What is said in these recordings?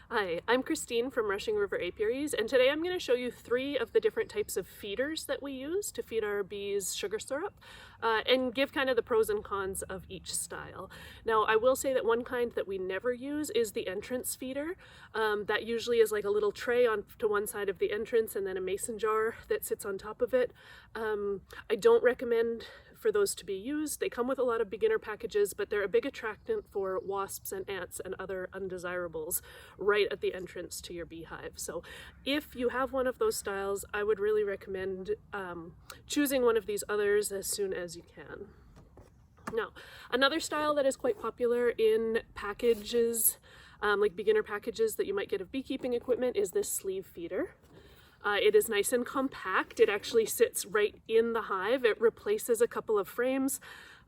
Hi, I'm Christine from Rushing River Apiaries, and today I'm going to show you 3 of the different types of feeders that we use to feed our bees sugar syrup, and give kind of the pros and cons of each style. Now, I will say that one kind that we never use is the entrance feeder. That usually is like a little tray on to one side of the entrance and then a mason jar that sits on top of it. I don't recommend for those to be used. They come with a lot of beginner packages, but they're a big attractant for wasps and ants and other undesirables right at the entrance to your beehive. So if you have one of those styles, I would really recommend choosing one of these others as soon as you can. Now, another style that is quite popular in packages, like beginner packages that you might get of beekeeping equipment, is this sleeve feeder. It is nice and compact. It actually sits right in the hive. It replaces a couple of frames.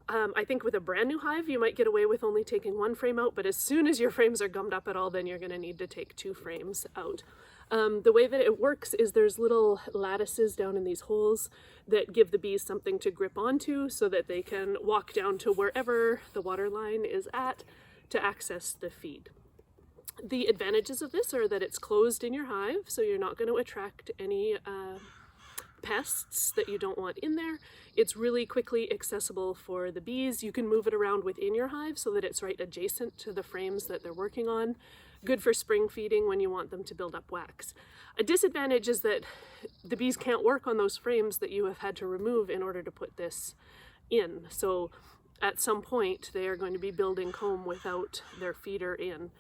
I think with a brand new hive, you might get away with only taking 1 frame out, but as soon as your frames are gummed up at all, then you're going to need to take 2 frames out. The way that it works is there's little lattices down in these holes that give the bees something to grip onto so that they can walk down to wherever the water line is at to access the feed. The advantages of this are that it's closed in your hive, so you're not going to attract any pests that you don't want in there. It's really quickly accessible for the bees. You can move it around within your hive so that it's right adjacent to the frames that they're working on. Good for spring feeding when you want them to build up wax. A disadvantage is that the bees can't work on those frames that you have had to remove in order to put this in. So at some point they are going to be building comb without their feeder in.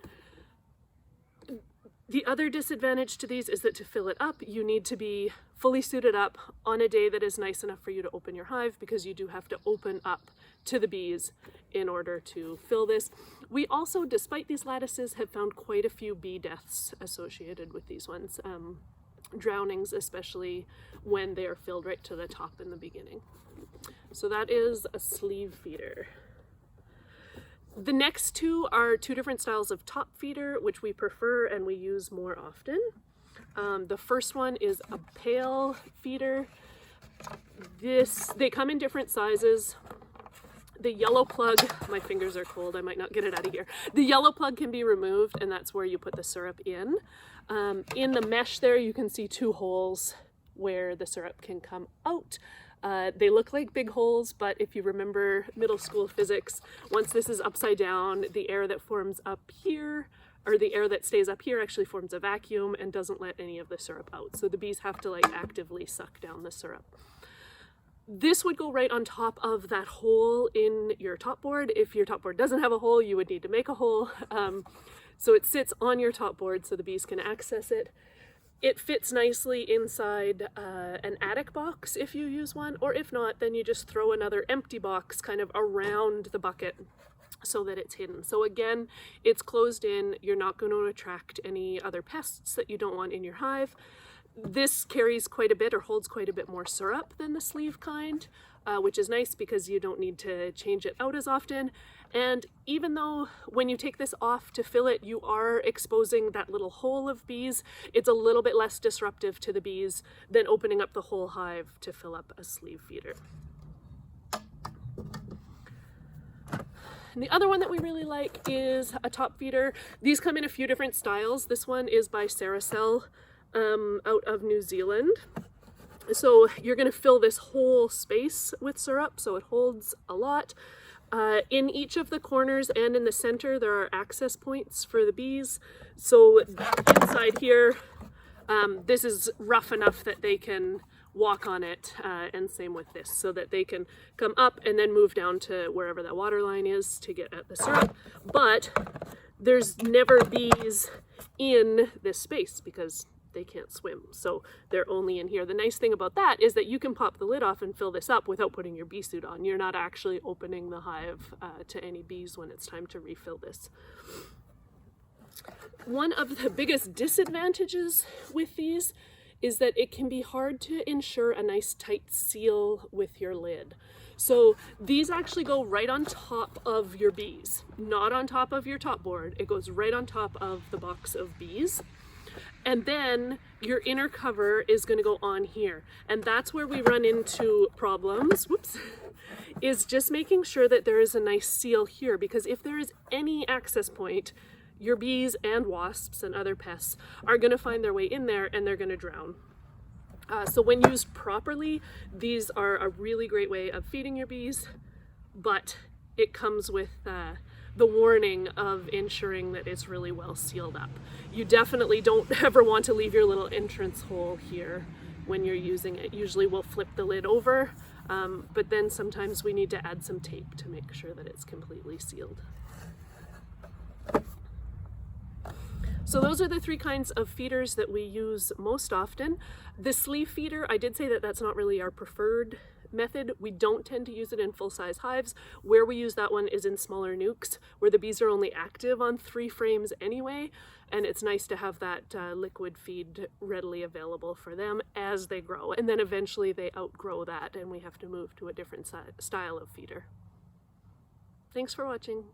The other disadvantage to these is that to fill it up, you need to be fully suited up on a day that is nice enough for you to open your hive, because you do have to open up to the bees in order to fill this. We also, despite these lattices, have found quite a few bee deaths associated with these ones. Drownings, especially when they are filled right to the top in the beginning. So that is a sleeve feeder. The next 2 are 2 different styles of top feeder, which we prefer and we use more often. The first one is a pail feeder. They come in different sizes. The yellow plug, my fingers are cold, I might not get it out of here. The yellow plug can be removed, and that's where you put the syrup in. In the mesh there, you can see 2 holes where the syrup can come out. They look like big holes, but if you remember middle school physics, once this is upside down, the air that forms up here, or the air that stays up here, actually forms a vacuum and doesn't let any of the syrup out. So the bees have to actively suck down the syrup. This would go right on top of that hole in your top board. If your top board doesn't have a hole, you would need to make a hole. So it sits on your top board so the bees can access it. It fits nicely inside an attic box if you use one, or if not, then you just throw another empty box kind of around the bucket so that it's hidden. So again, it's closed in. You're not going to attract any other pests that you don't want in your hive. This carries quite a bit, or holds quite a bit more syrup than the sleeve kind, which is nice because you don't need to change it out as often. And even though when you take this off to fill it, you are exposing that little hole of bees, it's a little bit less disruptive to the bees than opening up the whole hive to fill up a sleeve feeder. And the other one that we really like is a top feeder. These come in a few different styles. This one is by Saracell out of New Zealand. So you're going to fill this whole space with syrup, so it holds a lot. In each of the corners and in the center, there are access points for the bees. So inside here, this is rough enough that they can walk on it, and same with this, so that they can come up and then move down to wherever that water line is to get at the syrup. But there's never bees in this space because they can't swim, so they're only in here. The nice thing about that is that you can pop the lid off and fill this up without putting your bee suit on. You're not actually opening the hive to any bees when it's time to refill this. One of the biggest disadvantages with these is that it can be hard to ensure a nice tight seal with your lid. So these actually go right on top of your bees, not on top of your top board. It goes right on top of the box of bees. And then your inner cover is going to go on here. And that's where we run into problems, is just making sure that there is a nice seal here, because if there is any access point, your bees and wasps and other pests are going to find their way in there and they're going to drown. So when used properly, these are a really great way of feeding your bees, but it comes with the warning of ensuring that it's really well sealed up. You definitely don't ever want to leave your little entrance hole here when you're using it. Usually we'll flip the lid over, but then sometimes we need to add some tape to make sure that it's completely sealed. So those are the three kinds of feeders that we use most often. The sleeve feeder, I did say that that's not really our preferred method. We don't tend to use it in full-size hives. Where we use that one is in smaller nukes, where the bees are only active on 3 frames anyway, and it's nice to have that liquid feed readily available for them as they grow. And then eventually they outgrow that and we have to move to a different style of feeder. Thanks for watching.